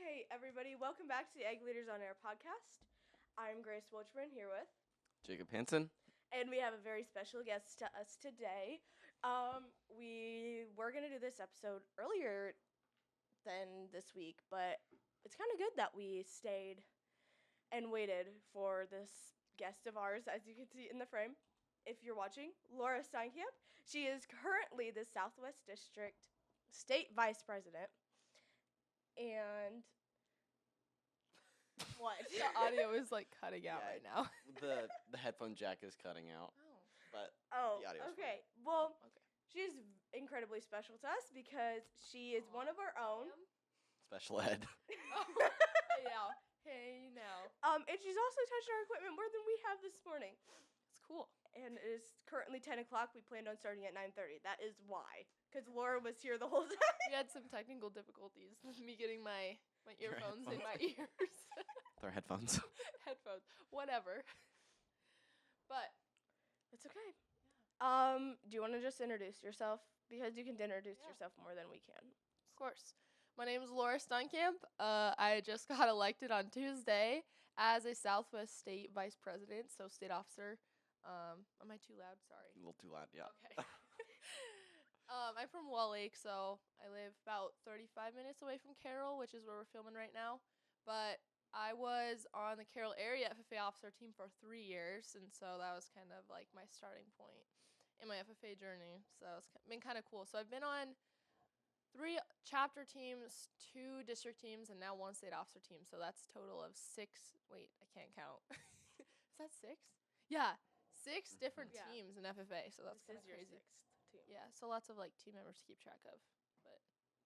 Okay, everybody, welcome back to the Egg Leaders on Air podcast. I'm Grace Wolchman here with, Jacob Hansen. and we have a very special guest to us today. We were going to do this episode earlier than this week, but it's kind of good that we stayed and waited for this guest of ours, as you can see in the frame. If you're watching, Laura Steinkamp. She is currently the Southwest District State Vice President. And what? The audio is like cutting out right now. The headphone jack is cutting out, but Oh, the audio's okay. Well, Okay. she's incredibly special to us because she is one of our own. special ed. Hey now. Hey now. And she's also touched our equipment more than we have this morning. It's cool. And it is currently 10 o'clock. We planned on starting at 9:30. That is why. Because Laura was here the whole time. We had some technical difficulties with me getting my Your earphones in my headphones. ears. With our headphones. Headphones. Whatever. But It's okay. Do you want to just introduce yourself? Because you can introduce Yeah. yourself more than we can. of course. My name is Laura Steinkamp. I just got elected on Tuesday as a Southwest State Vice President, so state officer. Am I too loud? Sorry. A little too loud, yeah. Okay. I'm from Wall Lake, so I live about 35 minutes away from Carroll, which is where we're filming right now. But I was on the Carroll area FFA officer team for 3 years, and so that was kind of like my starting point in my FFA journey. So it's been kind of cool. So I've been on 3 chapter teams, 2 district teams, and now 1 state officer team. So that's a total of 6. Wait, I can't count. Is that 6? Yeah, 6 different Yeah. teams in FFA. So that's This kind is of your crazy. 6th team. Yeah, so lots of like team members to keep track of. But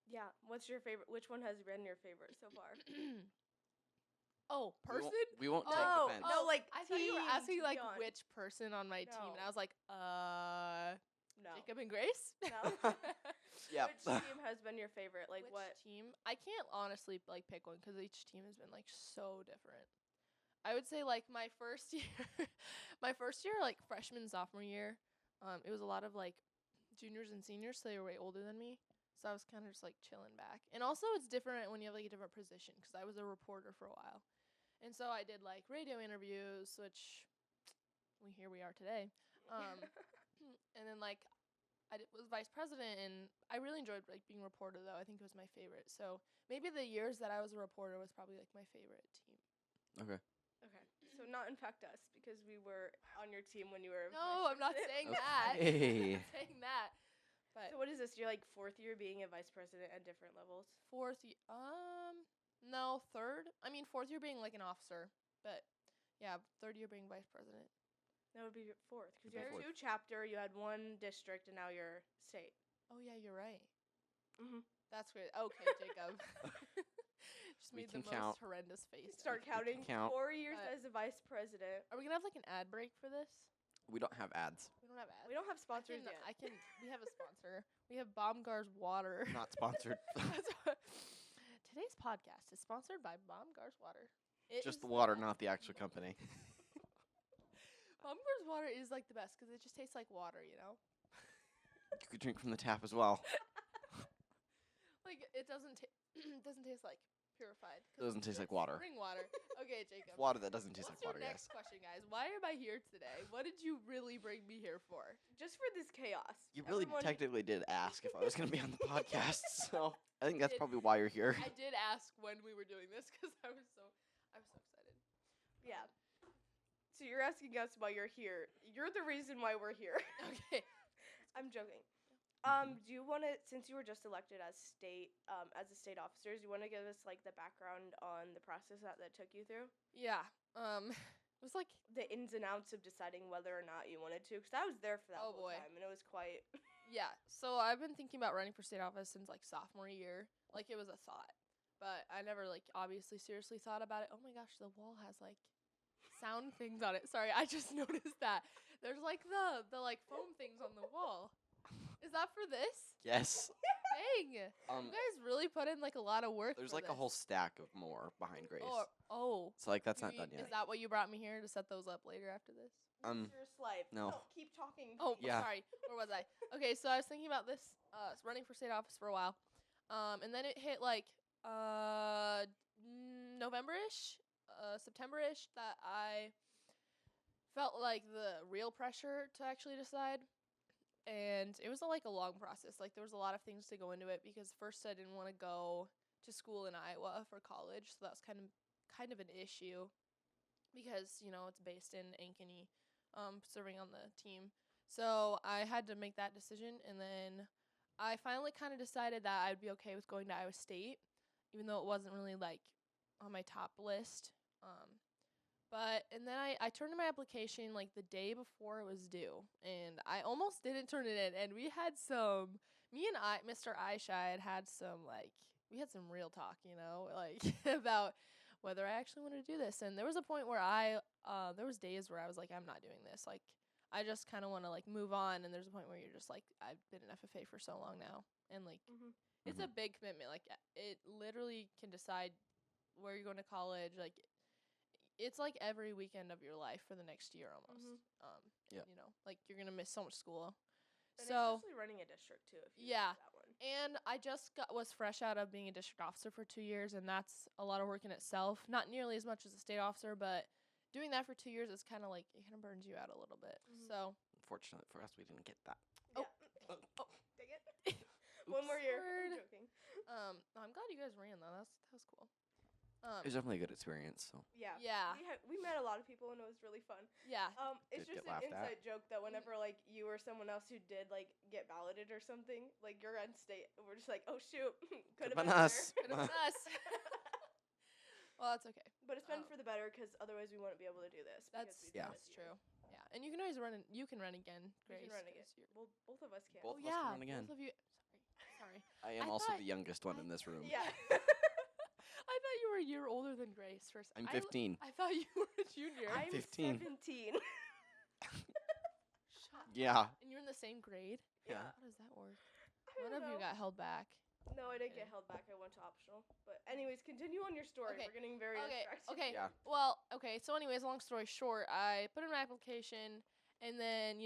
Yeah. What's your favorite? Which one has been your favorite so far? oh, person? We won't take No, offense. no, like I thought you were team asking to like be on. which person on my team, and No. I was like, No. Jacob and Grace. No. Yeah. Which team has been your favorite? Like Which what? team? I can't honestly like pick one because each team has been like so different. I would say like my first year, like freshman sophomore year, it was a lot of like juniors and seniors, so they were way older than me. So I was kind of just like chilling back. And also it's different when you have like a different position because I was a reporter for a while, and so I did like radio interviews, which here we are today. And then like was vice president, and I really enjoyed like being a reporter though. I think it was my favorite. So maybe the years that I was a reporter was probably like my favorite team. Okay. Okay. So not in fact us because we were on your team when you were. No, I'm not saying that. Okay. I'm not saying that. But So what is this? You're like 4th year being a vice president at different levels. no, 3rd. I mean 4th year being like an officer, but yeah, 3rd year being vice president. That would be your 4th because you It'd had be 2 chapter, you had 1 district, and now you're state. Oh yeah, you're right. Mhm. That's great. Okay, Jacob. Just We made the can count. most horrendous face. Start counting. count. 4 years But- as a vice president. Are we gonna have like an ad break for this? We don't have ads. We don't have ads. We don't have sponsors yet. We have a sponsor. We have Baumgar's Water. Not sponsored. That's what- Today's podcast is sponsored by Baumgar's Water. It Just is the water, best. not the actual company. Baumgar's Water is like the best because it just tastes like water, you know? You could drink from the tap as well. Like it doesn't taste like purified. 'cause It doesn't taste like it's water. Spring water. Okay, Jacob. Water that doesn't taste What's like water, your guys. next question, guys? Why am I here today? What did you really bring me here for? Just for this chaos. You really Everyone- technically did ask if I was going to be on the podcast, so I think that's did. probably why you're here. I did ask when we were doing this because I was so excited. Yeah. So you're asking us why you're here. You're the reason why we're here. Okay. I'm joking. Mhm. Do you want to, since you were just elected as a state officer, do you want to give us like the background on the process that took you through? Yeah. It was like The ins and outs of deciding whether or not you wanted to, because I was there for that Oh, whole boy. time, and it was quite. yeah. So I've been thinking about running for state office since like sophomore year. Like it was a thought, but I never like obviously seriously thought about it. Oh my gosh, the wall has like sound things on it. Sorry, I just noticed that. There's like the like foam things on the wall. Is that for this? Yes. Dang. You guys really put in like a lot of work. There's for like a this. whole stack of more behind Grace. Oh. So like that's You not done mean- yet. Is that what you brought me here to set those up later after this? You're a slave. no. Keep talking. Oh, please. Yeah. sorry. Where was I? Okay, so I was thinking about this, running for state office for a while. And then it hit like November-ish, September-ish, that I felt like the real pressure to actually decide. And it was like a long process. Like there was a lot of things to go into it because first I didn't want to go to school in Iowa for college, so that was kind of an issue because it's based in Ankeny, serving on the team. So I had to make that decision, and then I finally kind of decided that I'd be okay with going to Iowa State, even though it wasn't really like on my top list. And then I turned in my application like the day before it was due, and I almost didn't turn it in. And me and Mr. Eyeshide had some we had some real talk, like about whether I actually wanted to do this. And there was a point where there was days where I was like, I'm not doing this. Like, I just kind of want to like move on. And there's a point where you're just like, I've been in FFA for so long now, and like it's a big commitment. Like it literally can decide where you're going to college, like. It's like every weekend of your life for the next year almost. Yeah. Like you're gonna miss so much school. And So especially running a district too. If you yeah, do that one. and I just was fresh out of being a district officer for 2 years, and that's a lot of work in itself. Not nearly as much as a state officer, but doing that for 2 years is kind of like it kind of burns you out a little bit. So Unfortunately for us, we didn't get that. Oh. Yeah. Dang it. One more year. I'm Word. joking. I'm glad you guys ran though. That was cool. It was definitely a good experience. So Yeah. Yeah. We met a lot of people and it was really fun. Yeah. It's Did just get an laughed at. inside joke that whenever like you or someone else who did like get balloted or something, like you're on state, we're just like, oh shoot, could have been been us. Could have been us. Well, that's okay. But it's been for the better because otherwise we wouldn't be able to do this. That's because we've done that's this true. Yeah, and you can always run. You can run again, We Grace. can run again. 'cause you're- Well, both of us can. Both of us yeah, can run again. both of you. Sorry. I am I also thought- the youngest one in this room. Yeah. I thought you were a year older than Grace. First, I'm 15. I thought you were a junior. I'm 15. 17. Shut Yeah. And you're in the same grade. Yeah. How does that work? I One don't of you know. got held back. No, I didn't Okay. get held back. I went to optional. But anyways, continue on your story. Okay. We're getting very Okay. distracted. Okay. Yeah. Well, okay. So, anyways, long story short, I put in my application, and then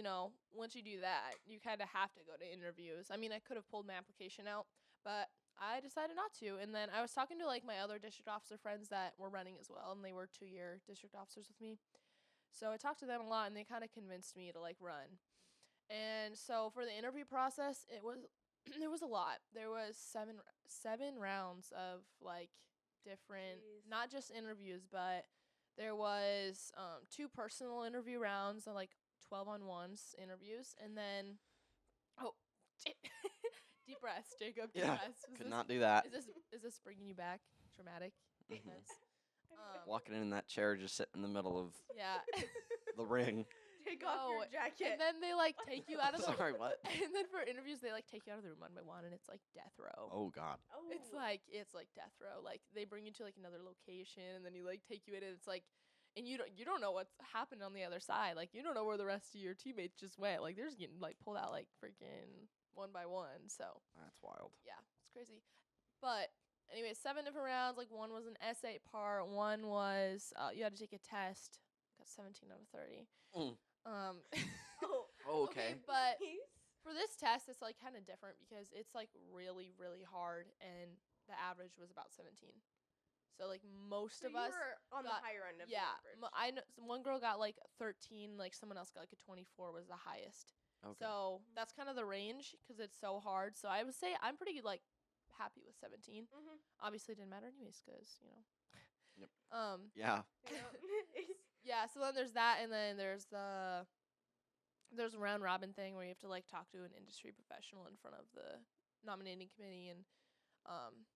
once you do that, you kind of have to go to interviews. I mean, I could have pulled my application out, but I decided not to. And then I was talking to like my other district officer friends that were running as well, and they were 2-year district officers with me. So I talked to them a lot, and they kind of convinced me to like run. And so for the interview process, it was it was a lot. There was seven rounds of like different, Jeez. not just interviews, but there was 2 personal interview rounds and like 12-on-1s interviews, and then deep breaths, Jacob. Deep Yeah. breaths. Could not do that. Is this bringing you back? Traumatic. Mhm. Events? Walking in that chair, just sitting in the middle of Yeah. the ring. Take off your No, jacket. And then they like take you out of the Sorry, what? And then for interviews they like take you out of the room one by one, and it's like death row. Oh God. oh. It's like death row. Like they bring you to like another location, and then you like take you in, and it's like, and you don't know what's happened on the other side. Like you don't know where the rest of your teammates just went. Like they're just getting like pulled out like freaking one by one. So That's wild. yeah, it's crazy. But anyway, 7 different rounds. Like one was an essay part. One was you had to take a test. Got 17 out of 30. Mm. Oh. Oh, okay. But Nice. for this test, it's like kind of different because it's like really, really hard, and the average was about 17. So like most So of you us, were on the got- higher end of yeah, the average. I know one girl got like 13, like someone else got like a 24 was the highest. Okay. So that's kind of the range because it's so hard. So I would say I'm pretty like happy with 17. Mhm. Obviously, it didn't matter anyways because Yep. Yeah. Yeah. Yeah, so then there's that, and then there's a round robin thing where you have to like talk to an industry professional in front of the nominating committee, and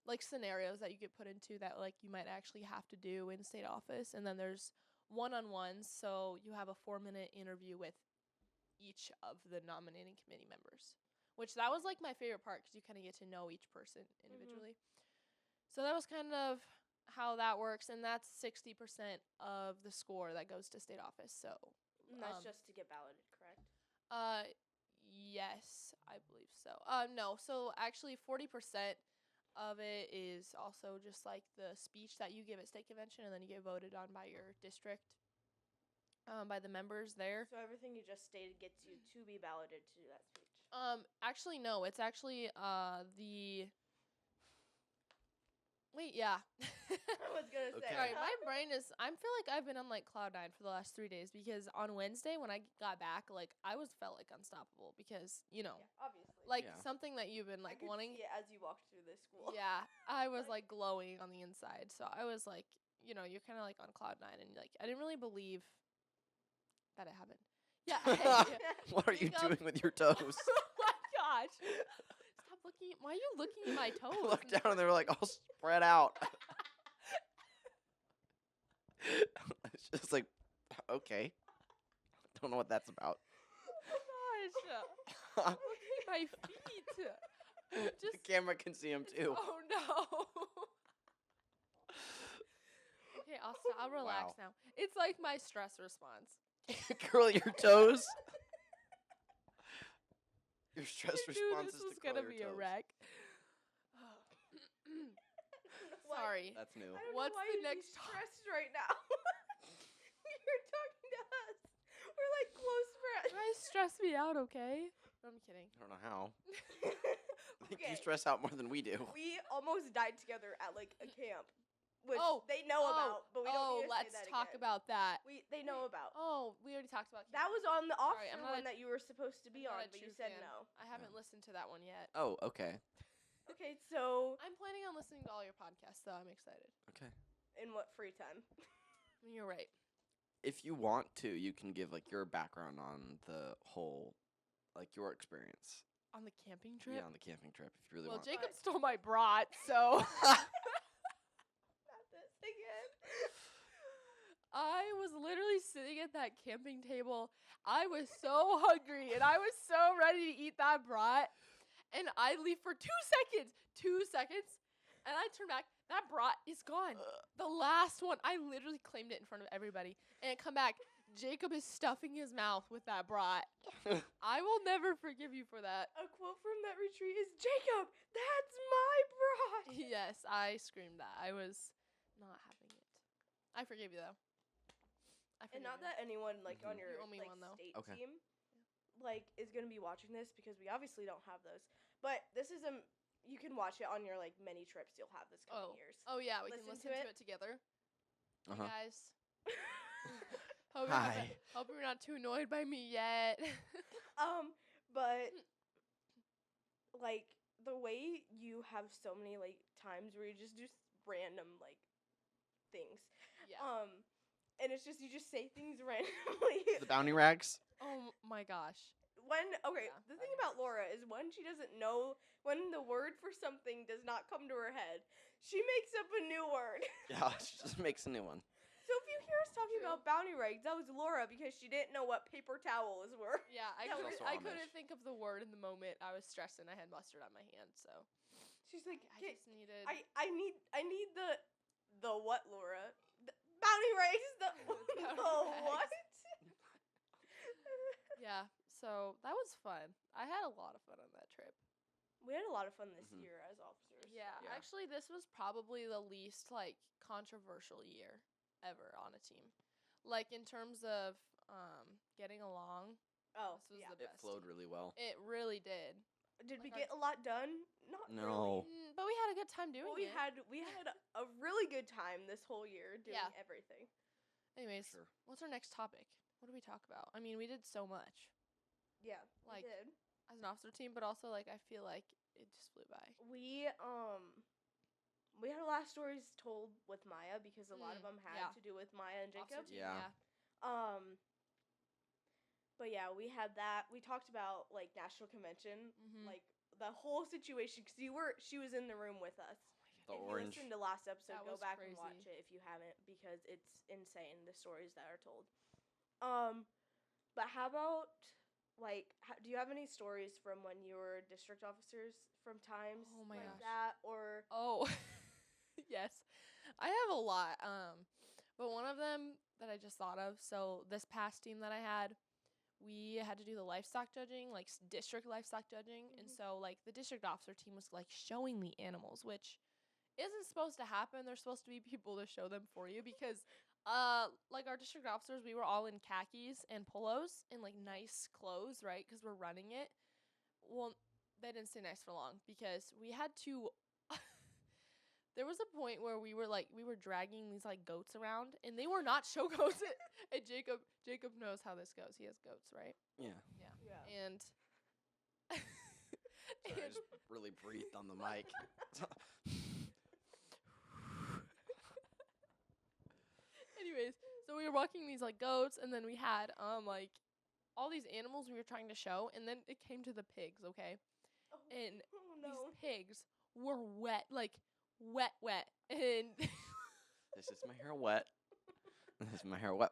like scenarios that you get put into that like you might actually have to do in state office. And then there's one-on-ones, so you have a 4-minute interview with each of the nominating committee members, which that was like my favorite part because you kind of get to know each person individually. So that was kind of how that works, and that's 60% of the score that goes to state office. So And that's just to get balloted, correct? yes, I believe so. No, so actually 40% of it is also just like the speech that you give at state convention, and then you get voted on by your district, by the members there. So everything you just stated gets you to be balloted to do that speech. Actually no, it's actually Wait, yeah. I was gonna say. Okay. Sorry, my brain is. I feel like I've been on like cloud nine for the last 3 days because on Wednesday when I got back, like I felt like unstoppable because Yeah, obviously. like Yeah. something that you've been I like could wanting. see it as you walked through this school. Yeah, I was like glowing on the inside, so I was like, you're kind of like on cloud nine, and like I didn't really believe that it happened. Yeah. What are you Wake up. doing with your toes? Oh my gosh! Stop looking. Why are you looking at my toes? I looked down and they were like all spread out. It's just like, okay. Don't know what that's about. Oh my gosh! Look at my feet. The Just. camera can see him too. Oh no. Okay, I'll stop. I'll relax Wow. now. It's like my stress response. Curl your toes. Your stress I knew response this is was to curl gonna your be a toes. wreck. Why- Sorry. That's new. I don't What's know why the you'd be next to- stressed right now. You're talking to us. We're like close friends. Guys, stress me out, okay? No, I'm kidding. I don't know how. I think you Okay. stress out more than we do. We almost died together at like a camp, which Oh, they know about, but we don't need to let's say that talk again. about that. They know about. Oh, we already talked about That was on the Sorry, officer I'm not one a- that you were supposed to be I'm on, not a but you true said fan. no. I haven't listened to that one yet. Oh, okay. Okay, so I'm planning on listening to all your podcasts, though. I'm excited. Okay. in what free time? You're right. If you want to, you can give like your background on the whole, like your experience. On the camping trip? Yeah, on the camping trip. If you really Well, want. Jacob stole my brat, so Not this again. I was literally sitting at that camping table. I was so hungry and I was so ready to eat that brat. And I leave for 2 seconds. 2 seconds. And I turn back. That brat is gone. The last one. I literally claimed it in front of everybody. And I come back. Jacob is stuffing his mouth with that brat. I will never forgive you for that. A quote from that retreat is, "Jacob, that's my brat." Yes, I screamed that. I was not having it. I forgive you, though. I And forgive not you. that anyone like on Mhm. your You owe me like one, though. state Okay. team like is gonna be watching this because we obviously don't have those. But this is you can watch it on your like many trips you'll have this coming years. Oh, yeah, we can Listen listen to to it. it together. Uh-huh. Hey, guys. Hope Hi. Hope you're not too annoyed by me yet. But like the way you have so many like times where you just do random like things. Yeah. And it's just you just say things randomly. The bounty rags. Oh my gosh. Okay, Yeah, the that thing about Laura is when she doesn't know when the word for something does not come to her head, she makes up a new word. Yeah, she just makes a new one. So if you hear us talking True. about bounty rags, that was Laura because she didn't know what paper towels were. Yeah, That was I also couldn't Amish. think of the word in the moment. I was stressed and I had mustard on my hand, so She's like, I just needed. I need the what, Laura? The bounty rags. The Bounty the rags. what? Yeah, so that was fun. I had a lot of fun on that trip. We had a lot of fun this Mhm. year as officers. Yeah, Yeah. actually, this was probably the least like controversial year ever on a team. Like in terms of getting along, Oh, this was yeah. the It best. flowed really well. It really did. Did we like get a lot done? Not No. really. But we had a good time doing Well, we it. had a really good time this whole year doing Yeah. everything. Anyways, Sure. what's our next topic? What do we talk about? I mean, we did so much Yeah, Like- we did. as an officer team, but also like I feel like it just flew by. We had a lot of stories told with Maya because a lot of them had yeah. to do with Maya and Officer Jacob. team, Yeah. But yeah, we had that. We talked about like national convention, Mhm. like the whole situation because she was in the room with us. The If orange. you listened to last episode, That go was back and watch crazy. it if you haven't because it's insane the stories that are told. But how about like do you have any stories from when you were district officers from times Oh my like gosh. that or Oh, yes, I have a lot. But one of them that I just thought of. So this past team that I had, we had to do the livestock judging, like district livestock judging, and Mhm. so like the district officer team was like showing the animals, which isn't supposed to happen. There's supposed to be people to show them for you because like our district officers, we were all in khakis and polos and like nice clothes, right? Because we're running it. Well, they didn't stay nice for long because we had to there was a point where we were dragging these like goats around, and they were not show goats. And Jacob knows how this goes. He has goats, right? Yeah. Yeah. And Sorry, I just really breathed on the mic. anyways, so we were walking these like goats, and then we had like all these animals we were trying to show, and then it came to the pigs, okay? Oh, And oh these no. pigs were wet, like wet, and This is my hair wet. This is my hair wet.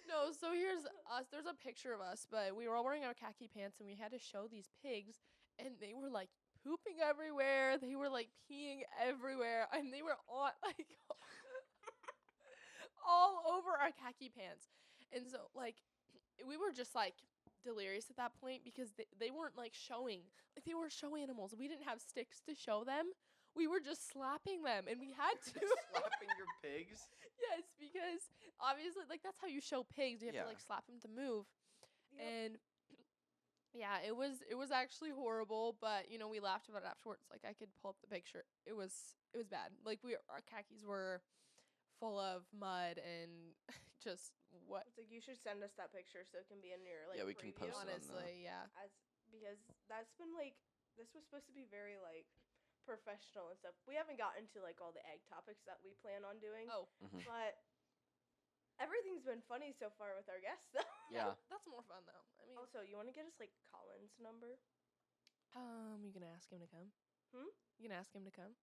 no. So here's us. There's a picture of us, but we were all wearing our khaki pants, and we had to show these pigs, and they were like pooping everywhere. They were like peeing everywhere, and they were on like all over our khaki pants. And so like we were just like delirious at that point because they weren't like showing, like they were show animals. We didn't have sticks to show them. We were just slapping them, and we had to. Slapping your pigs? Yes, because obviously like that's how you show pigs. You have Yeah. to like slap them to move. Yep. And yeah, it was actually horrible, but you know, we laughed about it afterwards. Like I could pull up the picture. It was bad. Like our khakis were full of mud and just what. It's like you should send us that picture so it can be in your like. Yeah, we can preview. post it on the- Honestly, yeah. Because that's been like this was supposed to be very like professional and stuff. We haven't gotten to like all the egg topics that we plan on doing. Oh, Mhm. But everything's been funny so far with our guests though. Yeah. that's more fun though. I mean, Also, you want to get us like Colin's number? you gonna ask him to come? Hmm? You gonna ask him to come?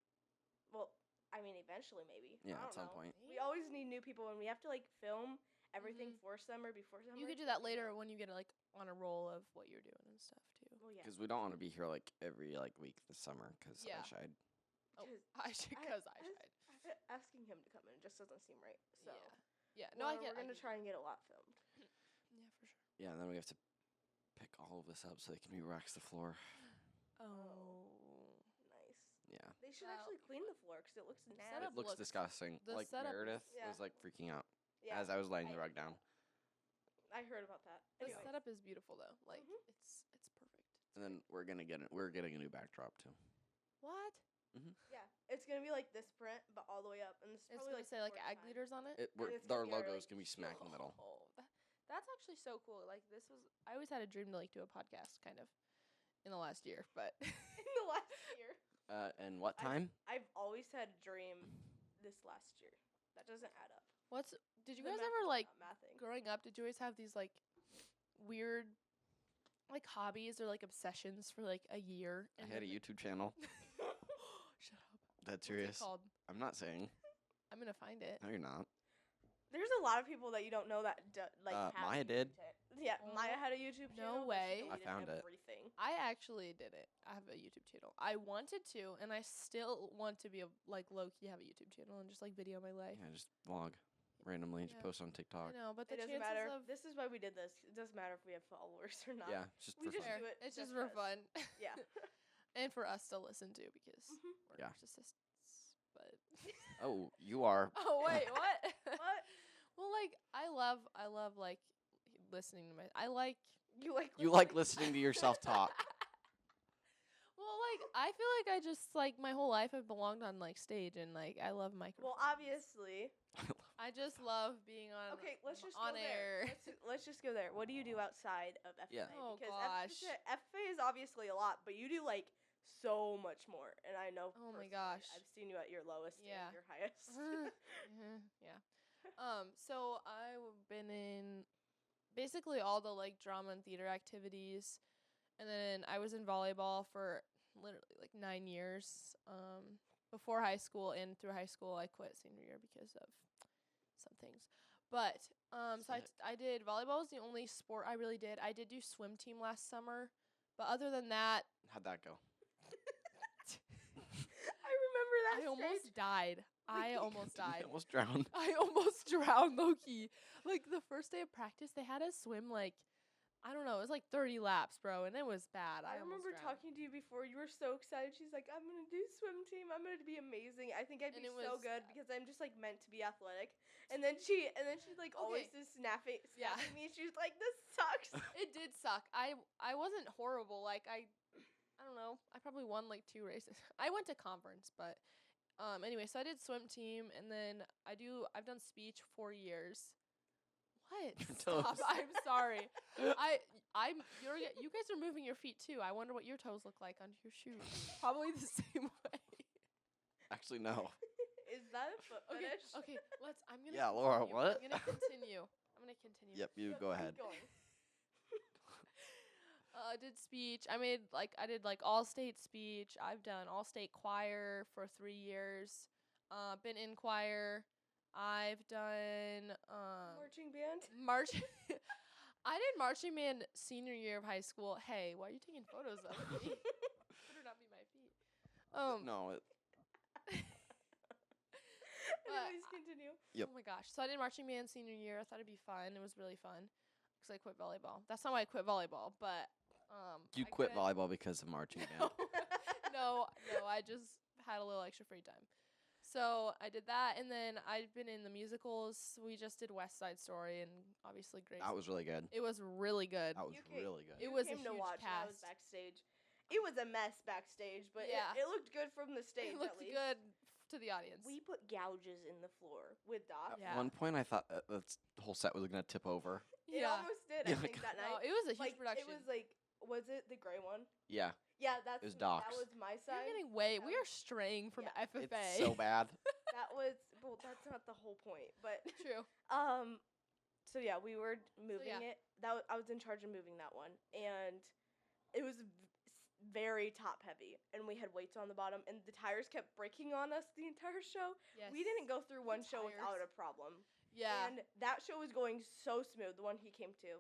Well, I mean, eventually maybe. Yeah, I at don't some know. point. We always need new people, and we have to like film everything Mhm. for summer before summer. You could do that later when you get like on a roll of what you're doing and stuff too. Well, yeah. Because we don't want to be here like every like week this summer. Because Yeah. I shied. Oh, 'Cause I should, cause I should. Asking him to come in just doesn't seem right. So Yeah. No, I we're get. gonna try and get a lot filmed. Yeah, for sure. Yeah, and then we have to pick all of this up so they can re-wax the floor. Oh. Nice. Yeah. They should Well, actually clean the floor because it looks nasty. setup It looks looks- disgusting. the Like setup Meredith is- Yeah. was like freaking out Yeah, as I was laying the I- rug down. I heard about that. The Anyway, setup is beautiful though. Like Mhm. it's perfect. And then we're getting a new backdrop too. What? yeah, it's gonna be like this print, but all the way up, and this is It's probably gonna like say like fourth ag time. leaders on it. it's gonna Our be our, logo's like, gonna be smack in the middle. Oh, that's actually so cool. Like this was. I always had a dream to like do a podcast, kind of, in the last year, but In the last year, And what I- time? I've always had a dream this last year. That doesn't add up. what's? Did you The guys math ever is like not mathing. growing up? Did you always have these like weird, like hobbies or like obsessions for like a year? I had a YouTube channel. Shut up. That's What's serious. it called? I'm not saying. I'm gonna find it. No, you're not. There's a lot of people that you don't know that like. have Maya a did. YouTube Yeah, Oh, Maya had a YouTube no channel. but way. She I deleted found it. everything. I actually did it. I have a YouTube channel. I wanted to, and I still want to be a like low key have a YouTube channel and just like video my life. Yeah, just vlog randomly. Just Yeah. post on I TikTok. know, but the It doesn't chances matter. of This is why we did this. It doesn't matter if we have followers or not. Yeah, just We for just fun. do it it's just just for 'cause. fun. Yeah. And for us to listen to because Mhm. we're Yeah. narcissists. But Oh, you are. oh wait, what? What? Well, like I love like listening to my. I like. You like listening to yourself talk. Well, like I feel like I just like my whole life I've belonged on like stage and like I love microphones. Well, obviously. I just love being on. Okay, let's just on go air. there. Let's just go there. What do you do outside of FFA? Yeah. Oh, because gosh. FFA is obviously a lot, but you do like so much more. And I know. Oh my personally, gosh. I've seen you at your lowest Yeah. and your highest. Yeah. So I've been in basically all the like drama and theater activities, and then I was in volleyball for literally like 9 years. Before high school and through high school, I quit senior year because of some things. But so Sick. I did volleyball was the only sport I really did. I did do swim team last summer, but other than that, How'd that go? I remember that. I almost stage. died. I almost Did you died. almost drowned. I almost drowned, Loki. Like the first day of practice, they had us swim like I don't know, it was like 30 laps, bro, and it was bad. I almost remember drowned. talking to you before. You were so excited. She's like, "I'm gonna do swim team. I'm gonna be amazing. I think I'd And be it so was- good because I'm just like meant to be athletic." And then she's like always Okay. just snapping Yeah. me. She's like, "This sucks." It did suck. I wasn't horrible. Like I I don't know. I probably won like 2 races. I went to conference, but anyway, so I did swim team, and then I've done speech 4 years. What? Your Stop. toes. I'm sorry. You guys are moving your feet too. I wonder what your toes look like under your shoes. Probably the same way. Actually, no. Is that a foot Okay. fetish? Okay. I'm gonna. Yeah, Laura, continue. what? I'm gonna continue. Yep, you Yep, go keep ahead. going. I did speech. I did like all state speech. I've done all state choir for 3 years. Been in choir. I've done Marching band. march. I did marching band senior year of high school. Hey, why are you taking photos of me? Better not be my feet. No, Anyways, continue. Yep. Oh my gosh. So I did marching band senior year. I thought it'd be fun. It was really fun. Because I quit volleyball. That's not why I quit volleyball, but you I quit volleyball because of marching band. No, I just had a little extra free time. So I did that, and then I've been in the musicals. We just did West Side Story, and obviously Grace. That was really good. It was really good. That was You ca- really good. It You was a came to huge watch. And I was cast. backstage. It was a mess backstage, but Yeah. it looked good from the stage. It looked at least. good to the audience. We put gouges in the floor with Doc. Yeah. At one point, I thought the whole set was gonna tip over. It almost did. Yeah, I think that No, night. it was a huge Like production. it was like, was it the gray one? Yeah, Yeah, that's It was that Doc's. was my We're side. getting That we are straying from yeah. FFA. it's so bad. That was well. That's not the whole point, but True. So yeah, we were moving yeah. it. I was in charge of moving that one, and it was very top heavy, and we had weights on the bottom, and the tires kept breaking on us the entire show. Yes. We didn't go through The one show without tires. a problem, Yeah. and that show was going so smooth. The one he came to,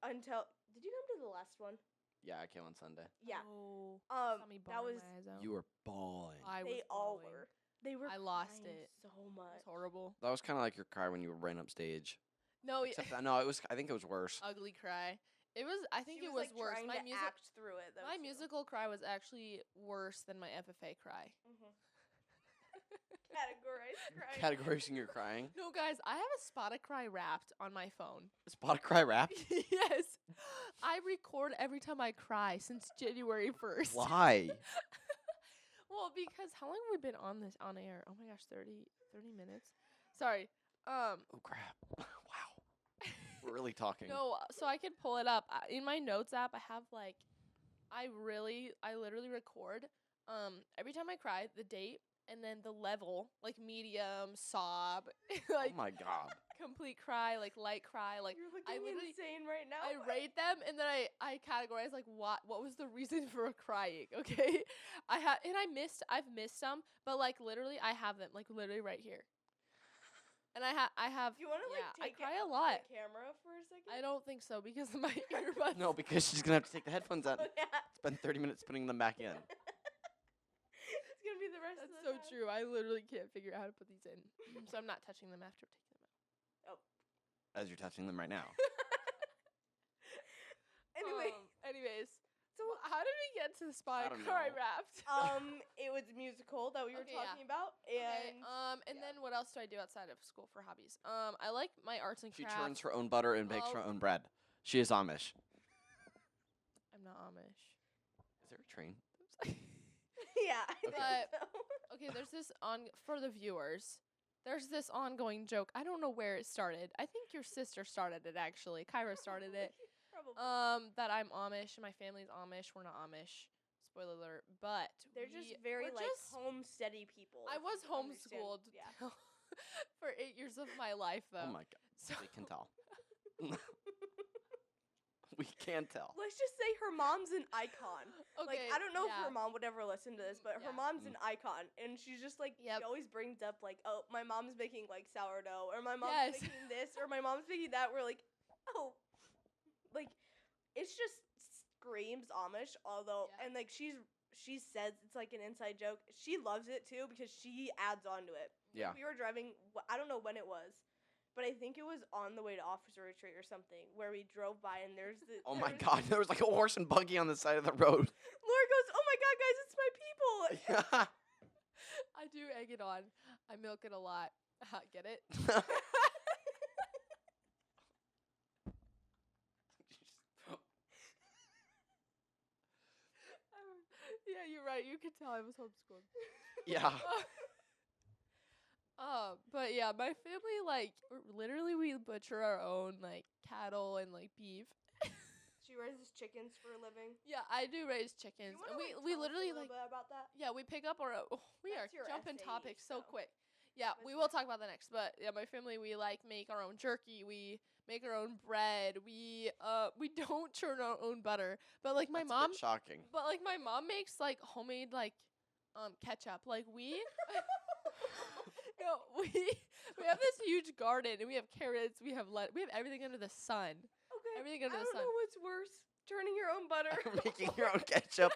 until did you come to the last one? Yeah, I came on Sunday. Yeah. Oh, Um, saw me that was bawling my eyes out. You were bawling. I they was all bawling. were. They were. I lost crying it. so It much. was horrible. That was kind of like your cry when you ran upstage. No, Except that, no, it was. I think it was worse. ugly cry. It was. I think She it was was like, worse. trying My to music. act through it. Though, My too. musical cry was actually worse than my FFA cry. Mhm. Categorized crying. Categorizing your crying. No, guys, I have a Spoticry wrapped on my phone. Spotify rap. Yes, I record every time I cry since January 1st. Why? Well, because how long have we been on air? Oh my gosh, 30 minutes. Sorry. Oh crap! Wow, we're really talking. No, so I could pull it up in my notes app. I have like, I literally record every time I cry the date and then the level, like medium, sob, like oh my god. complete cry, like light cry, like You're I looking literally- insane right now. I rate them and then I categorize like what was the reason for crying. Okay, I've missed some, but like literally I have them like literally right here. And I have. Do you want to like I take cry it a up to lot. the camera for a second? I don't think so because of my earbuds. No, because she's gonna have to take the headphones out. Oh, yeah. Spend 30 minutes putting them back in. It's gonna be the rest That's of so the time. true. I literally can't figure out how to put these in, so I'm not touching them after taking them out. As you're touching them right now. Anyway, Anyways, so how did we get to the spot don't cry know. wrapped? it was musical that we were Okay, yeah. talking about, Okay, and and yeah. then what else do I do outside of school for hobbies? I like my arts and She crafts. churns her own butter and bakes her Oh. own bread. She is Amish. I'm not Amish. Is there a train? yeah, I think But- so. Okay, there's this for the viewers. There's this ongoing joke. I don't know where it started. I think your sister started it actually. Kyra started it. Probably. That I'm Amish and my family's Amish. We're not Amish. Spoiler alert. But They're just very we're like just- homesteady people. I if was you understand. homeschooled Yeah. for 8 years of my life though. Oh my god. So We can tell. We can tell. Let's just say her mom's an icon. Like I don't know if yeah. her mom would ever listen to this, but her Yeah. mom's an icon, and she's just like Yep. she always brings up like, oh, my mom's making like sourdough, or my mom's Yes. making this, or my mom's making that. We're like, oh, like it's just screams Amish. Although, Yeah. and like she says it's like an inside joke. She loves it too because she adds on to it. Yeah. We were driving. I don't know when it was. But I think it was on the way to officer retreat or something where we drove by and there's the. Oh my there's- god, there was like a horse and buggy on the side of the road. Laura goes, "Oh my god, guys, it's my people!" I do egg it on. I milk it a lot. Get it? You're right. You could tell I was homeschooled. Yeah. But yeah, my family like literally we butcher our own like cattle and like beef. She raises chickens for a living. Yeah, I do raise chickens, You wanna, and like, we tell us literally a little like bit about that? yeah we pick up our we That's are your jumping SAE topics so stuff. quick. Yeah, That's we your- will talk about that next. But yeah, my family we like make our own jerky. We make our own bread. We don't churn our own butter. But like my That's a mom, bit shocking. but like my mom makes like homemade like ketchup. Like we no we have this huge garden and we have carrots. We have we have everything under the sun. Okay. Everything under I the don't sun. know what's worse, turning your own butter. Making your own ketchup.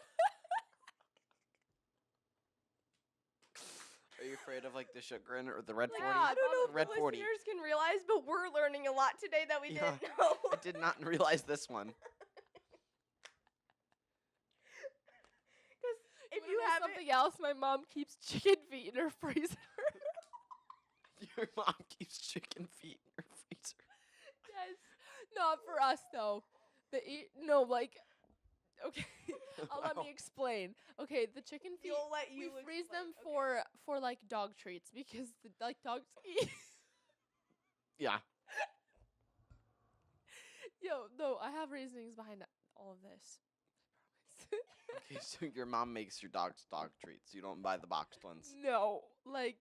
Are you afraid of like the sugar in it or the red 40? Yeah, I don't know if Red the 40. listeners can realize, but we're learning a lot today that we Yeah. didn't know. I did not realize this one. If wanna you know have something else, my mom keeps chicken feet in her freezer. Your mom keeps chicken feet in her freezer. Yes, not for us though. No, like, okay, let Wow. me explain. Okay, the chicken feet. you'll let We you freeze explain. them Okay. for like dog treats because like dogs eat. Yeah. Yo, no, I have reasonings behind all of this. I promise. Okay, so your mom makes your dogs dog treats. You don't buy the boxed ones. No, like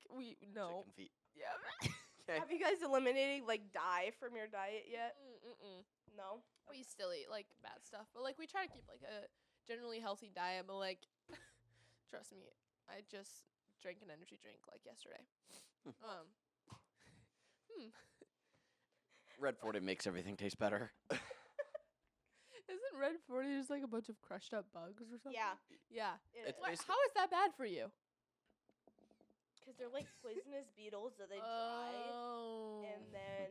no. Chicken feet. Yeah. Okay. Have you guys eliminated like dye from your diet yet? Mm-mm. No. We still eat like bad stuff, but like we try to keep like a generally healthy diet. But like, trust me, I just drank an energy drink like yesterday. Red 40 makes everything taste better. Isn't Red 40 just like a bunch of crushed up bugs or something? Yeah. Yeah. It It's is. basically- How is that bad for you? Because they're like poisonous beetles that they dry Oh. and then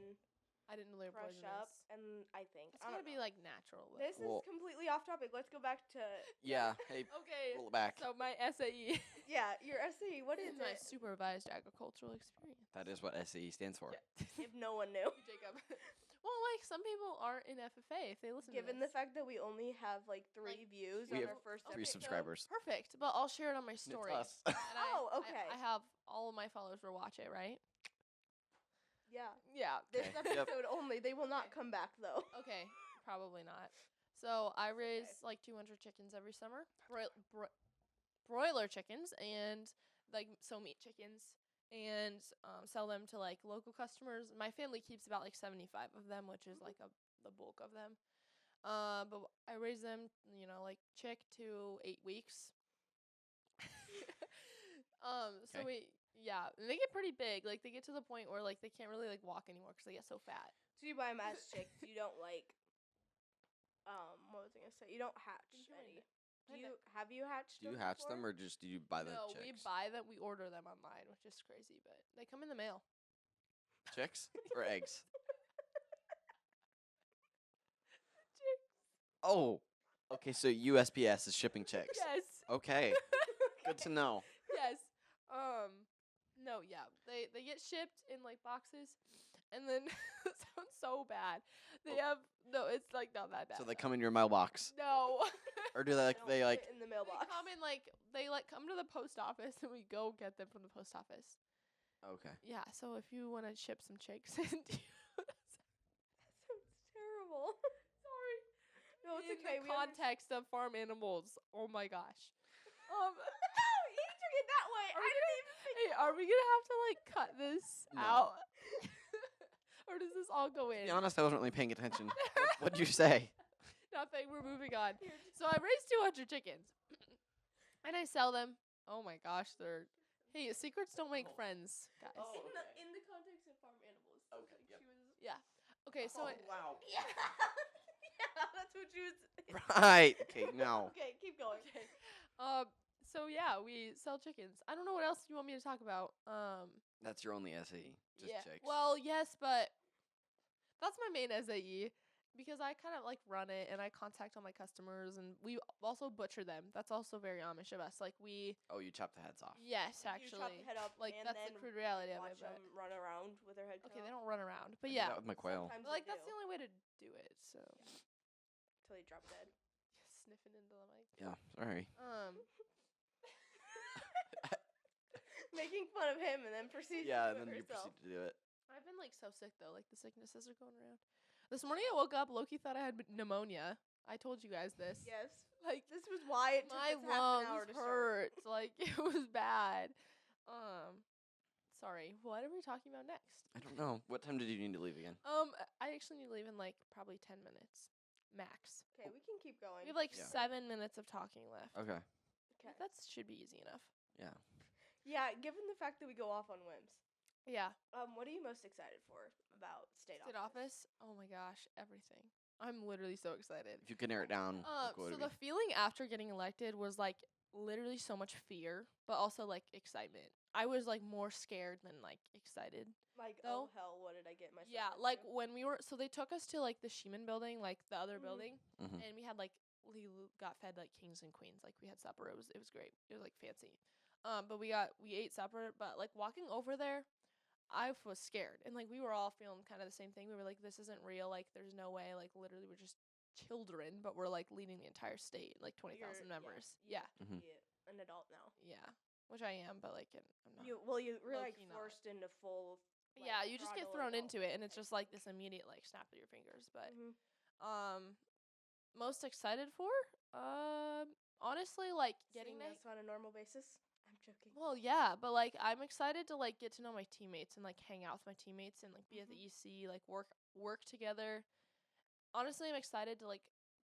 I didn't know they were crush poisonous. up. And I think It's I gotta don't be know. like natural. Though. This Well- is completely off topic. Let's go back to Yeah. Hey, Okay. pull it back. So my SAE yeah. Your SAE. What is is my it? supervised agricultural experience. That is what SAE stands for. If no one knew. Jacob. Well, like some people aren't in FFA if they listen. Given to the this. fact that we only have like 3 Like, views we on have our first 3 episode. subscribers. Perfect, but I'll share it on my It's story. us. And Oh, okay. I have all of my followers will watch it, right? Yeah. Yeah. This Okay. Yep. episode only. They will not come back though. Okay, probably not. So I raise like 200 chickens every summer, broiler chickens, and like meat chickens, and sell them to like local customers. My family keeps about like 75 of them, which is like the bulk of them. But I raise them, like chick to 8 weeks. So Okay. and they get pretty big. Like they get to the point where like they can't really like walk anymore because they get so fat. So you buy them as chicks. You don't like. What was I gonna say? You don't hatch Enjoying any. it. Have you hatched? Do you them hatch before? them or just do you buy the No, chicks? we buy them. We order them online, which is crazy, but they come in the mail. Chicks or eggs? Oh. Okay, so USPS is shipping chicks. Yes. Okay. Good to know. Yes. No, yeah. They get shipped in like boxes, and then it sounds so bad. They have it's like not that bad. So they come in your mailbox. No. Or do they like Don't they put like it in the They mailbox. come in like they come to the post office, and we go get them from the post office. Okay. Yeah. So if you want to ship some chicks, in to you, That sounds terrible. Sorry. No, it's in okay. the context of farm animals. Oh my gosh. No, you took it that way. I didn't even think. Hey, are we gonna have to like cut this No. out, or does this all go To in? be honest, I wasn't really paying attention. What'd you say? Nothing. We're moving on. So I raised 200 chickens, and I sell them. Oh my gosh, they're. Hey, secrets don't make friends, guys. Oh. In the context of farm animals. Okay, Like, yep. she was. Yeah. Okay, so wow. Yeah. Yeah, that's what she was. Right. Okay, no. Okay, keep going. okay. So yeah, we sell chickens. I don't know what else you want me to talk about. That's your only SAE. Just yeah. chicks. Well, yes, but that's my main SAE because I kind of like run it and I contact all my customers and we also butcher them. That's also very Amish of us. Like we, Oh, you chop the heads off. yes, You chop actually, the head up like and that's then the crude reality of watch it. But them run around with their head cut okay, they off. don't run around, but I do yeah, that with my quail. Sometimes but, like they that's the do, only way to do it. So till they drop dead. sniffing into the mic. Yeah, sorry. making fun of him, and then proceeds Yeah, to and do then it you herself. proceed to do it. I've been like so sick though. Like the sicknesses are going around. This morning I woke up. Loki thought I had pneumonia. I told you guys this. Yes. Like This was why it took my us half an hour lungs to start. hurt. Like it was bad. Sorry. What are we talking about next? I don't know. What time did you need to leave again? I actually need to leave in like probably 10 minutes max. Okay, we can keep going. We have like Yeah. 7 minutes of talking left. Okay. Okay. That should be easy enough. Yeah. Yeah, given the fact that we go off on whims. Yeah. What are you most excited for about state State office. Oh my gosh, everything. I'm literally so excited. If you could narrow it down, like, what So would the it feeling after getting elected was like literally so much fear, but also like excitement. I was like more scared than like excited. Like, though? oh hell, what did I get myself Yeah, into? like when we were, so they took us to like the Sheeman building, like the other Mhm. building, be? Mhm. and we had like we got fed like kings and queens. Like we had supper. It was great. It was like fancy. But we ate supper. But like walking over there, I was scared, and like we were all feeling kind of the same thing. We were like, this isn't real. Like there's no way. Like literally, we're just children, but we're like leading the entire state, like 20,000 You're- members. you Yeah, have to be an adult now. yeah, which I am, but like I'm not. You were like Low-key not. forced into full. Like, Yeah, you just get throttle thrown adult into it, and it's type just like thing. this immediate like snap of your fingers. But Mhm. most excited for honestly like getting Seeing to us on a normal basis. I'm joking. well yeah, but like I'm excited to like get to know my teammates and like hang out with my teammates and like be at the EC, like work together. Honestly, I'm excited to like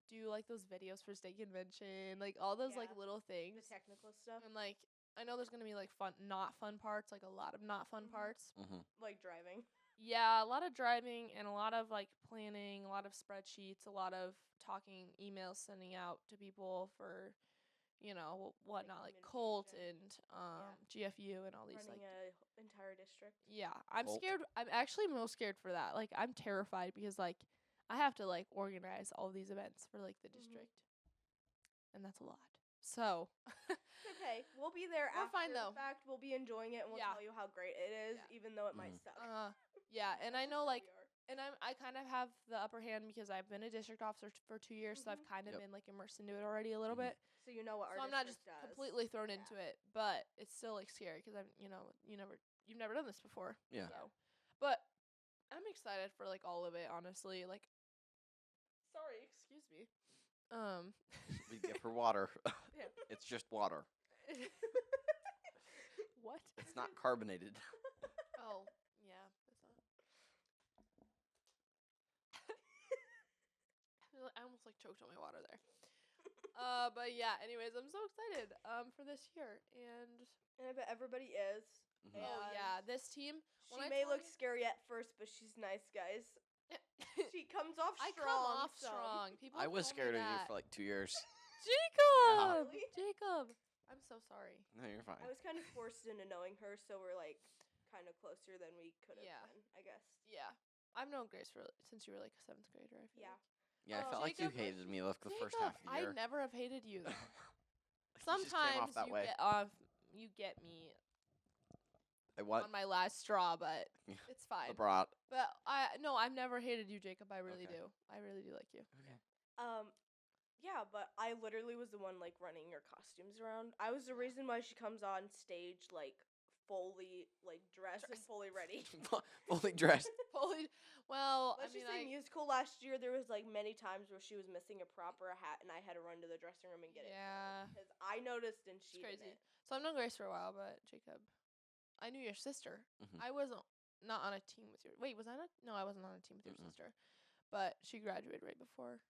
do like those videos for state convention, like all those like Yeah. little The things. technical stuff, And like I know there's gonna be like not fun parts, like a lot of not fun Mhm. parts. Mhm. like driving. Yeah, a lot of driving and a lot of like planning, a lot of spreadsheets, a lot of talking, emails sending out to people for, whatnot, like Colt and GFU and all these Running like. a entire district. Yeah, I'm Colt. scared. I'm actually most scared for that. Like I'm terrified because like I have to like organize all these events for like the Mhm. district, and that's a lot. So It's okay. We'll be there We're after fine, though. the fact. We'll be enjoying it, and we'll Yeah. tell you how great it is, Yeah. even though it might Mhm. suck. yeah, and I That's know just how like. we are. And I kind of have the upper hand because I've been a district officer for 2 years, so I've Mhm. kind of Yep. been like immersed into it already a little Mhm. bit. So you know what our So I'm not just district does. completely thrown Yeah. into it, but it's still like scary because you've never done this before. Yeah. So, but I'm excited for like all of it, honestly. Like, sorry, excuse me. We give her water. Yeah. It's just water. What? It's not carbonated. Oh, yeah, it's not. I almost like choked on my water there. But yeah. Anyways, I'm so excited for this year, and And I bet everybody is. Mhm. oh And yeah, this team. She When I may tell look you- scary at first, but she's nice, guys. She comes off I strong. come off some. strong. People I have was told me scared of you that. for like 2 years. Jacob. Really? Jacob. I'm so sorry. No, you're fine. I was kind of forced into knowing her, so we're like kind of closer than we could have Yeah. been, I guess. Yeah, I've known Grace since you were like a 7th grader. I feel Yeah. like. Yeah, I felt like you Jacob- hated me like the first Jacob, half of the year. I never have hated you though. You just came off Sometimes that way. you get me I what? on my last straw, but Yeah. it's fine. The brat. But I've never hated you, Jacob. I really Okay. do. I really do like you. Okay. Yeah, but I literally was the one like running your costumes around. I was the reason why she comes on stage like fully like dressed and fully ready. Fully dressed. Holy, well, Let's I mean, just say musical last year there was like many times where she was missing a proper hat and I had to run to the dressing room and get it. yeah, Because I noticed and it's she crazy. didn't. So I've known Grace for a while, but Jacob, I knew your sister. Mhm. I wasn't not on a team with your. Wait, was I not? No, I wasn't on a team with your Mm-mm. sister, but she graduated right before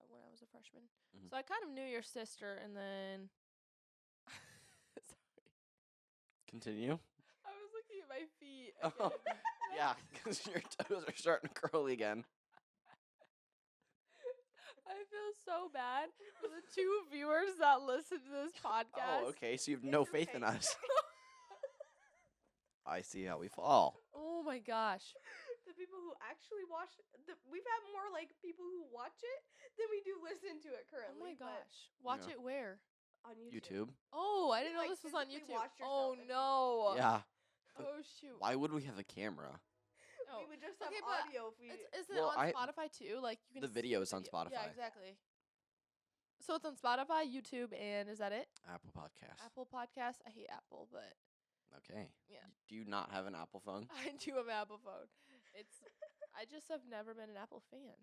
when I was a freshman. Mhm. So I kind of knew your sister, and then. Sorry, Continue. I was looking at my feet. Oh, again. yeah, because your toes are starting to curl again. I feel so bad for the 2 viewers that listen to this podcast. Oh, okay. So you have It's no faith in okay. us. I see how we fall. Oh my gosh. The people who actually watch we've had more like people who watch it than we do listen to it Oh currently. my but gosh. Watch Yeah. it where? on YouTube. YouTube. Oh, I You didn't know like, this was on physically YouTube. watch Oh yourself if you- no. Yeah. Oh shoot. Why would we have a camera? Oh. We would just have Okay, but audio if we. Is it Well, on Spotify too? Like you can The see video's on Yeah, Spotify. exactly. So it's on Spotify, YouTube, and is that it? Apple Podcast. Apple Podcasts. I hate Apple, but Okay. Yeah. Do you not have an Apple phone? I do have an Apple phone. I just have never been an Apple fan.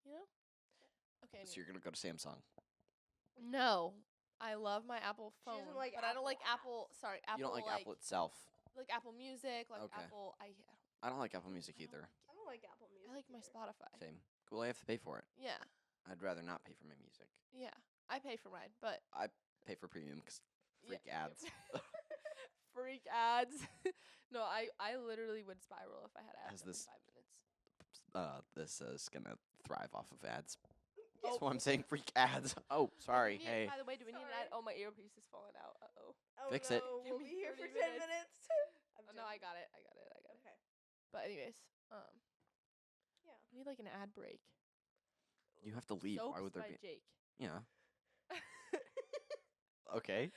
You know? Okay. So you're gonna go to Samsung. No, I love my Apple She doesn't phone, like but I don't Apple like Apple. Sorry, Apple. You don't like Apple itself. Like Apple Music, like Okay. Apple. I don't like Apple Music I don't either. like I don't like Apple Music. I like my either. Spotify. Same. Cool. I have to pay for it. Yeah, I'd rather not pay for my music. yeah. I pay for mine, but I pay for premium because freak yeah, ads. freak ads. No, I literally would spiral if I had ads Has every this- 5 minutes. This is gonna thrive off of ads. Oh. That's why I'm saying freak ads. Oh, sorry. Do we need- Hey. By the way, do we need an ad? Sorry. Oh, my earpiece is falling out. Uh-oh. Oh, Fix no, it. We'll Give me be here for 30 10 minutes. minutes. I'm Oh, no, I joking. got it. Okay. But anyways, Yeah. we need like an ad break. You have to leave. Soaps Why would there by be? Jake. Yeah. Okay.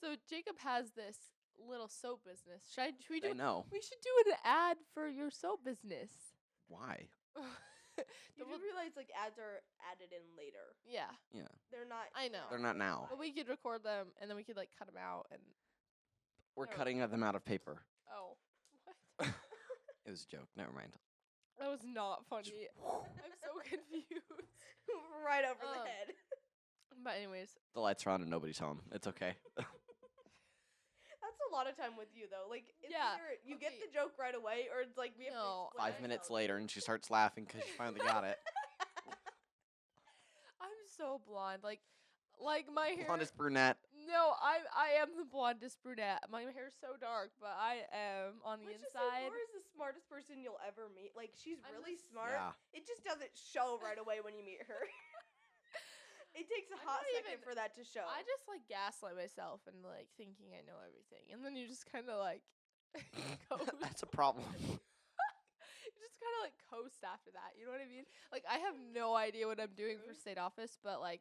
So Jacob has this little soap business. Should we I do? know. We should do an ad for your soap business. Why? You do realize like ads are added in later. Yeah, Yeah. They're not. I know. They're not now. but we could record them and then we could like cut them out and. We're Never cutting them out of paper. Oh, what? It was a joke. Never mind. That was not funny. I'm so confused. right over the Um, head. But anyways, The lights are on and nobody's home. It's okay. That's a lot of time with you though. Like it's Yeah, either you get okay. the joke right away or it's like we have No, to explain 5 minutes ourselves. later, and she starts laughing because she finally got it. I'm so blonde. Like my hair. Blondest brunette. No, I am the blondest brunette. My hair's so dark, but I am on the Let's just say inside. Laura's the smartest person you'll ever meet. Like she's I'm really just- smart. Yeah. It just doesn't show right away when you meet her. It takes a I'm hot not second even- for that to show. I just like gaslight myself and like thinking I know everything, and then you just kind of like coast. That's a problem. You just kind of like coast after that. You know what I mean? Like I have no idea what I'm doing for state office, but like,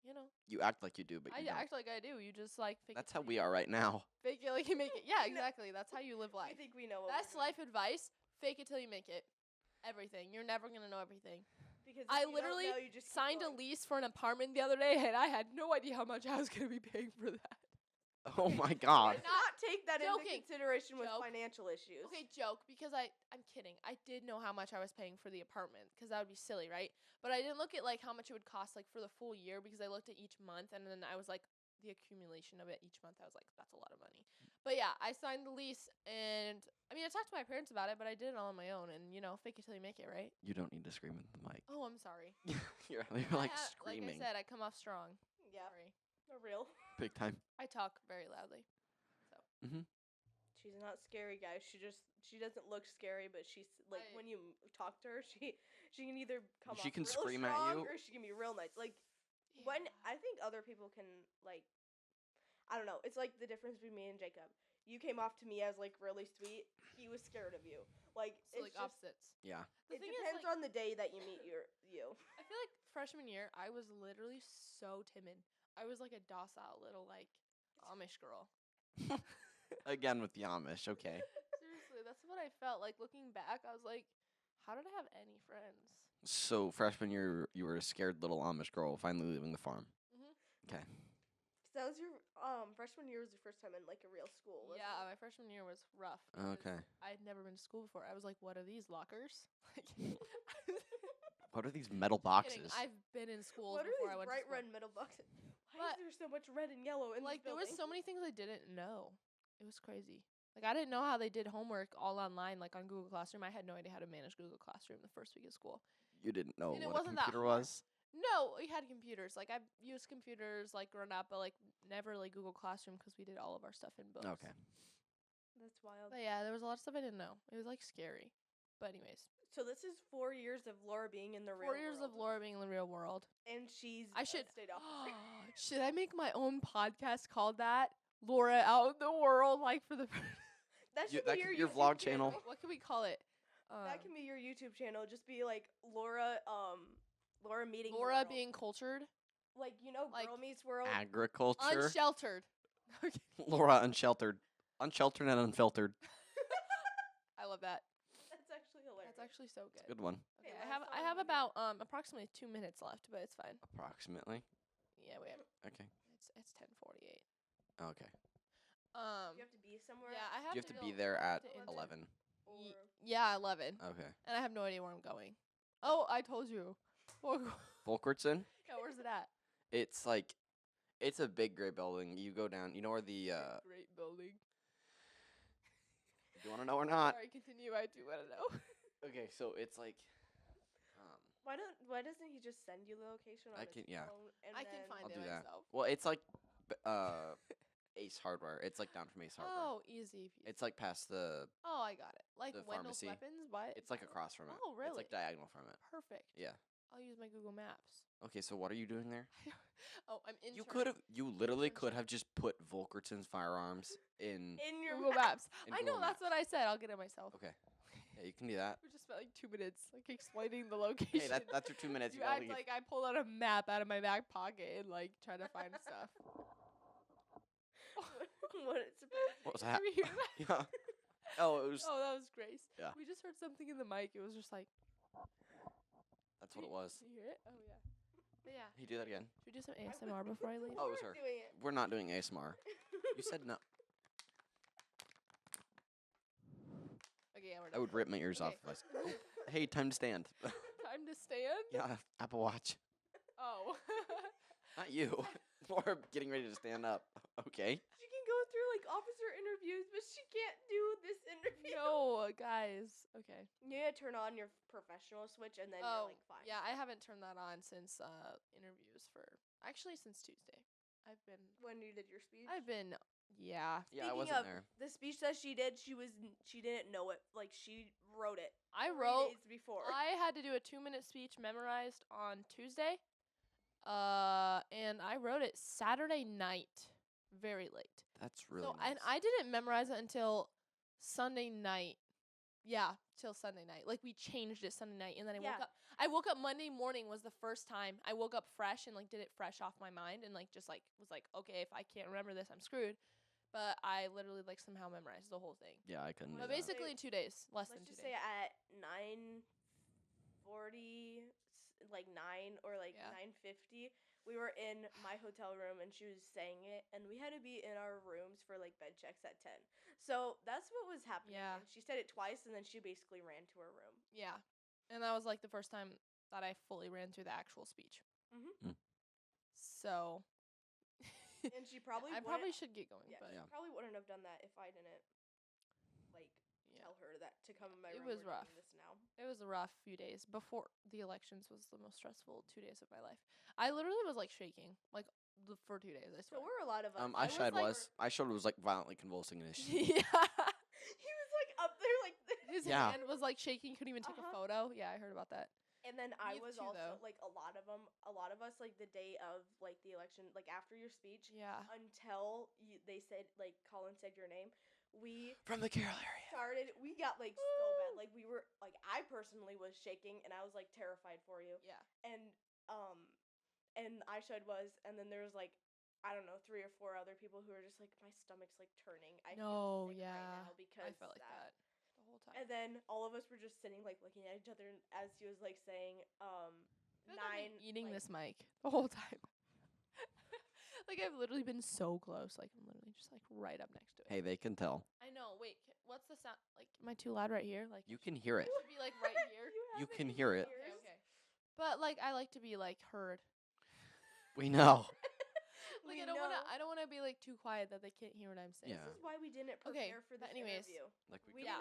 you know, You act like you do, but I you don't. act like I do. You just like fake That's it how till we are right now. fake it like you make it. Yeah, No. exactly. That's how you live I life. think we know what That's we're doing. life advice. Fake it till you make it. Everything. You're never gonna know everything. Because if I you don't literally know, you just keep Signed a going. lease for an apartment the other day, and I had no idea how much I was gonna be paying for that. Oh my god. Let's not take that into Joking. consideration with Joke. financial issues. Okay, joke, because I'm kidding. I did know how much I was paying for the apartment because that would be silly, right? But I didn't look at like how much it would cost like for the full year because I looked at each month and then I was like the accumulation of it each month. I was like, that's a lot of money. But yeah, I signed the lease and I mean I talked to my parents about it, but I did it all on my own and you know, fake it till you make it, right? You don't need to scream into the mic. Oh, I'm sorry. you're I like ha- screaming. Like I said, I come off strong. Yeah, Sorry. for real. Big time. I talk very loudly. She's not scary, guys. She doesn't look scary, but she's like I- when you talk to her, she can either come She off can real scream at strong you. or she can be real nice. Like when I think other people can like, I don't know. It's like the difference between me and Jacob. You came off to me as like really sweet. He was scared of you. Like So it's like just opposites. Yeah. The it thing depends is, like, on the day that you meet you. I feel like freshman year, I was literally so timid. I was like a docile little like Amish girl. Again with the Amish. Okay. Seriously, that's what I felt like looking back. I was like, how did I have any friends? So freshman year, you were a scared little Amish girl finally leaving the farm. Mhm. Okay. Cause that was your freshman year was your first time in like a real school. Wasn't Yeah, it? my freshman year was rough. because Okay. I had never been to school before. I was like, what are these lockers? What are these metal Kidding, boxes? I've been in schools What are before these I went bright to school. red middle boxes? Why But- is there so much red and yellow in Like this there was building? so many things I didn't know. It was crazy. Like I didn't know how they did homework all online, like on Google Classroom. I had no idea how to manage Google Classroom the first week of school. You didn't know And it what a wasn't that computer hard. was? No, we had computers. Like I've used computers like growing up, but like never like Google Classroom because we did all of our stuff in books. Okay. That's wild. But yeah, there was a lot of stuff I didn't know. It was like scary. But anyways, So this is 4 years of Laura being in the real 4 years world. of Laura being in the real world. And she's I should. a state officer. Should I make my own podcast called that? Laura out in the world, like for the. That You- should that be could your be your YouTube vlog channel. What can we call it? That can be your YouTube channel. Just be like Laura meeting the Laura world. being cultured, like like, Girl Meets World. Agriculture. unsheltered. Okay. Laura Unsheltered. Unsheltered and unfiltered. I love that. That's actually hilarious. That's actually so good. Good one. Okay, Okay, I have last I one have over about approximately 2 minutes left, but it's fine. Approximately. Yeah, we have Okay. it's 10:48. Okay. You have to be somewhere. Yeah, I have You have to be go there at to 11. Or Yeah, 11. Okay. And I have no idea where I'm going. Oh, I told you. Volkertson? Yeah, where's it at? It's like, it's a big gray building. You go down. You know where the, Great building. do you want to know or not? Sorry, continue. I do want to know. Okay, so it's like, why doesn't he just send you the location on I his can- yeah. phone? And I can then find I'll it do that. myself. Well, it's like, Ace Hardware. It's like down from Ace Hardware. Oh, easy. It's like past the, Oh, I got it. Like the Wendell's pharmacy. Weapons? What? it's like across from it. Oh, really? It's like diagonal from it. Perfect. Yeah. I'll use my Google Maps. Okay, so what are you doing there? Oh, I'm interning. You literally could Internship. have just put Volkerton's firearms in. in your Google Maps. in I know, Google that's what I said. I'll get it myself. Okay. Yeah, you can do that. We just spent like 2 minutes like explaining the location. Hey, that's your 2 minutes. You gotta act leave. like I pulled out a map out of my back pocket and like try to find stuff. what it's supposed What was Did that? you hear that? Yeah. Oh, it was. Oh, that was Grace. Yeah. We just heard something in the mic. It was just like. That's what it was. Did you hear it? Oh yeah. But yeah. Can you do that again? Should we do some ASMR before I leave? Oh, it was her. doing it. We're not doing ASMR. You said no. Okay, yeah, we're I done. would rip my ears off. Okay. If I s- Hey, time to stand. Time to stand. Yeah, Apple Watch. Oh. Not you. More getting ready to stand up. Okay. She can go through like officer interviews, but she can't do this interview. No, guys. Okay. You gotta turn on your professional switch, and then you're like fine. yeah, I haven't turned that on since interviews for actually since Tuesday. When you did your speech. Yeah. Yeah, I Speaking wasn't of there. the speech that she did, she didn't know it. Like she wrote it. I 3 wrote days before. I had to do a 2-minute speech memorized on Tuesday. And I wrote it Saturday night, very late. That's really so nice. and I didn't memorize it until Sunday night. Yeah, till Sunday night. Like we changed it Sunday night, and then I woke up Monday morning was the first time I woke up fresh and like did it fresh off my mind and like just like was like, okay, if I can't remember this, I'm screwed. But I literally like somehow memorized the whole thing. Yeah, I couldn't. But do that. basically in 2 days, less than Let's 2 just say days. at 9:40, like 9 or like Yeah. 9:50, we were in my hotel room and she was saying it, and we had to be in our rooms for like bed checks at 10. So that's what was happening. Yeah. And she said it twice, and then she basically ran to her room. Yeah, and that was like the first time that I fully ran through the actual speech. Mhm. So. And she probably I wouldn't- probably should get going, Yeah, but she probably wouldn't have done that if I didn't like yeah. tell her that to come in my It room. was we're rough. doing This now. It was a rough few days. Before the elections was the most stressful 2 days of my life. I literally was like shaking, like for 2 days. I So swear. were a lot of us. I was, like- I showed was like violently convulsing in his. Yeah. He was like up there like this. His Yeah. hand was like shaking. Couldn't even take a photo. Yeah, I heard about that. And then I Me was too, also though. like a lot of us like the day of like the election, like after your speech, Yeah. until they said like Colin said your name, we From the Carroll area. we got like so bad, like we were like I personally was shaking and I was like terrified for you, Yeah. and Aishad was, and then there was like I don't know 3 or 4 other people who were just like my stomach's like turning. I No, feel sick right yeah. now because I felt like that the whole time. And then all of us were just sitting like looking at each other as he was like saying I feel like I've 9 been eating like, this mic the whole time. Like I've literally been so close. Like I'm literally just like right up next to it. Hey, they can tell. I know. Wait, what's the sound? Like, am I too loud right here? Like, You can hear it. it should be like right here. You have can in hear your it. ears. Okay. But like, I like to be like heard. We know. Like We I don't wanna be like too quiet that they can't hear what I'm saying. Yeah. This is why we didn't Okay, prepare for but this anyways, interview. Like We Yeah.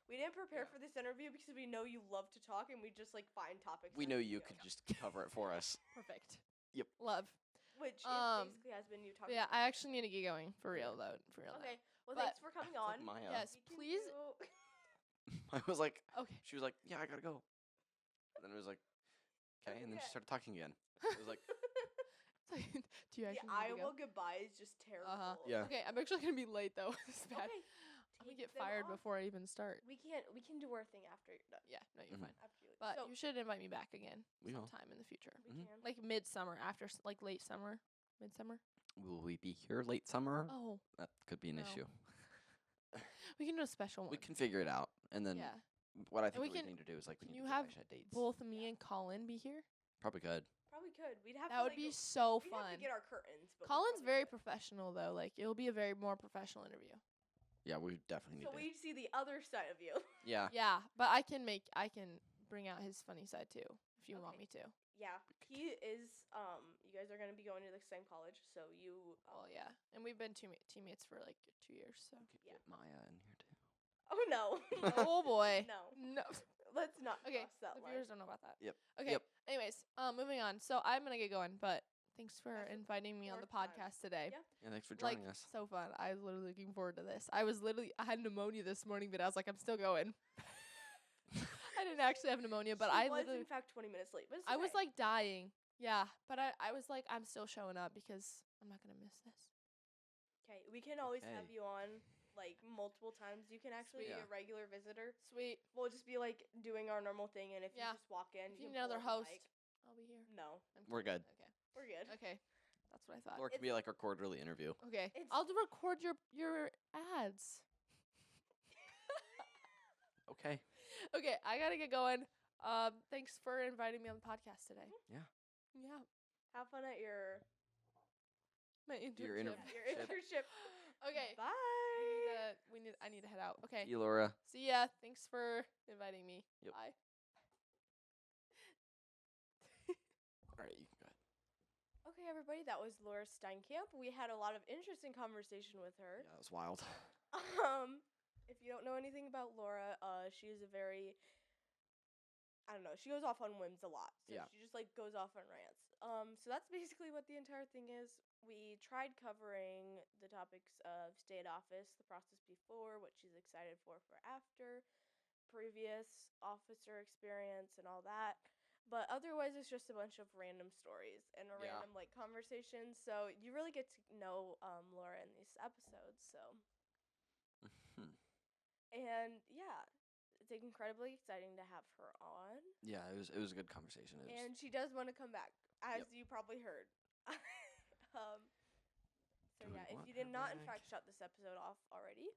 didn't prepare Yeah. for this interview because we know you love to talk and we just like find topics. we that know we you do. could just cover it for us. Perfect. Yep. Love. Which it basically has been you But talking. yeah, I actually need to get going for real though. For real. Okay. Well, But thanks for coming It's like on. my, Yes, We can please. do- I was like, Okay. she was like, yeah, I gotta go. And then it was like, okay. And then she Okay. started talking again. It was like, Do you The actually need to go? Iowa goodbye is just terrible. Yeah. Okay, I'm actually gonna be late though. It's bad. Okay. I'm gonna take get them fired off. before I even start. We can do our thing after you're done. Yeah, no, you're Mhm. fine. After you leave. But so you should invite me back again We will. sometime in the future. we Mhm. can. Like midsummer, after like late summer, midsummer. will we be here late summer? Oh, That could be an No. issue. we can do a special one. We can figure it out. And then Yeah. what I think we we can- need to do is like we can need you to have get Aisha dates. Both me and Colin be here. Probably could. Probably could. We'd have That to would be like so we'd have to fun. get our curtains. But we Colin's probably very could. professional though. Like it'll be a very more professional interview. Yeah, we definitely So need to. we'd see the other side of you. Yeah. Yeah, but I can bring out his funny side too if you want Okay. me to. Yeah, he is. You guys are gonna be going to the same college, so you. Well, yeah, and we've been teammates for like 2 years. So. Could Yeah. get Maya in here too. Oh no. Oh boy. No. No. Let's not Okay. cross that The line. viewers don't know about that. Yep. Okay. Yep. Anyways, moving on. So I'm gonna get going, but thanks for That's the inviting me on the 4th time. podcast today. Yeah. Yeah, thanks for Like joining us. so fun. I was literally looking forward to this. I had pneumonia this morning, but I was like, I'm still going. I didn't actually have pneumonia, but She I was literally in fact 20 minutes late. But it's I was okay. like dying. Yeah, but I was like, I'm still showing up because I'm not gonna miss this. Okay, we can always have Okay. you on like multiple times. You can actually Sweet. be a regular visitor. Sweet. We'll just be like doing our normal thing, and if Yeah. you just walk in, If you you can need another pull up the host, mic. I'll be here. No, We're good. Okay. we're good. Okay. That's what I thought. Or it could be like our quarterly interview. Okay. It's- I'll record your ads. Okay. Okay, I gotta get going. Thanks for inviting me on the podcast today. Yeah. Yeah. Have fun at your My internship. Your your internship. Okay. Bye. I need to head out. Okay. See you, Laura. See ya. Thanks for inviting me. Yep. Bye. All right, you can go ahead. Okay, everybody, that was Laura Steinkamp. We had a lot of interesting conversation with her. Yeah, that was wild. If you don't know anything about Laura, she is a very, I don't know, she goes off on whims a lot. So Yeah. she just like goes off on rants. So that's basically what the entire thing is. We tried covering the topics of state office, the process before, what she's excited for after, previous officer experience, and all that. But otherwise, it's just a bunch of random stories and a Yeah. random like conversation. So you really get to know Laura in these episodes. So. And yeah, it's incredibly exciting to have her on. Yeah, it was a good conversation. It was, And she does want to come back, as Yep. you probably heard. So Do we yeah, if want you did her not in back? fact shut this episode off already,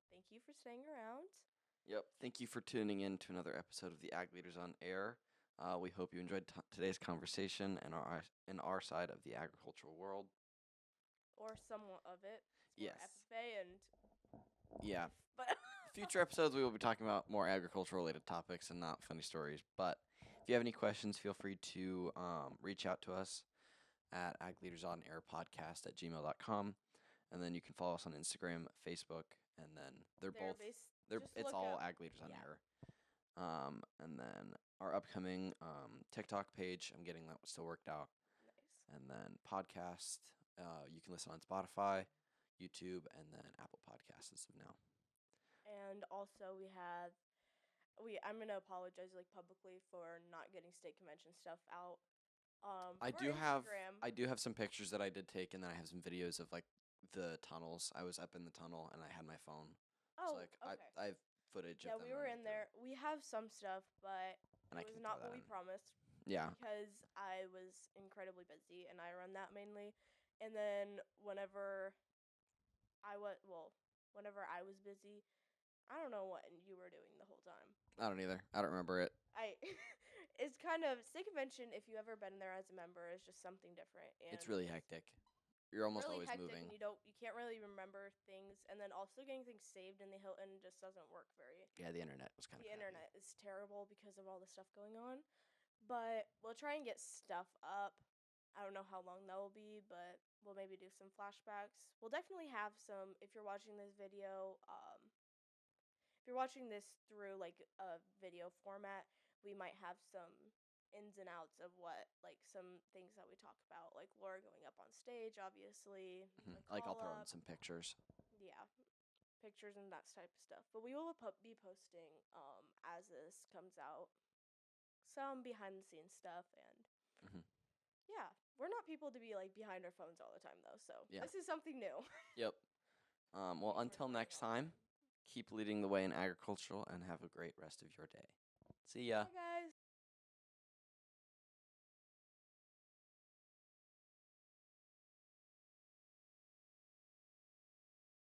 thank you for staying around. Yep. Thank you for tuning in to another episode of the Ag Leaders on Air. We hope you enjoyed today's conversation and our side of the agricultural world. Or somewhat of it. It's more Yes. FFA and Yeah. but Future episodes, we will be talking about more agricultural-related topics and not funny stories. But if you have any questions, feel free to reach out to us at agleadersonairpodcast@gmail.com. And then you can follow us on Instagram, Facebook, and then they're both just it's look all up- Ag Leaders on yeah. Air. And then our upcoming TikTok page, I'm getting that still worked out. Nice. And then podcast, you can listen on Spotify, YouTube, and then Apple Podcasts as of now. And also I'm gonna apologize like publicly for not getting state convention stuff out. I for do have Instagram. some pictures that I did take, and then I have some videos of like the tunnels. I was up in the tunnel, and I had my phone. Oh, So like okay. I have footage Yeah, of them. we were running in through. there. We have some stuff, but And I it was can not throw what that we in. promised Yeah. because I was incredibly busy and I run that mainly. And then whenever I was busy, I don't know what you were doing the whole time. I don't either. I don't remember it. It's kind of state convention. If you ever been there as a member, is just something different. And It's really hectic. You're almost really always hectic moving. And you can't really remember things, and then also getting things saved in the Hilton just doesn't work very. Yeah, the internet was kind of. The internet is terrible because of all the stuff going on, but we'll try and get stuff up. I don't know how long that will be, but we'll maybe do some flashbacks. We'll definitely have some. If you're watching this video, if you're watching this through like a video format, we might have some ins and outs of what like some things that we talk about, like Laura going up on stage, obviously. Like I'll throw in call-up. some pictures. Yeah, pictures and that type of stuff. But we will be posting as this comes out some behind the scenes stuff, and yeah, we're not people to be like behind our phones all the time though. So Yeah. this is something new. Yep. Well, for until joining next on. time, keep leading the way in agricultural and have a great rest of your day. See ya. Bye, guys.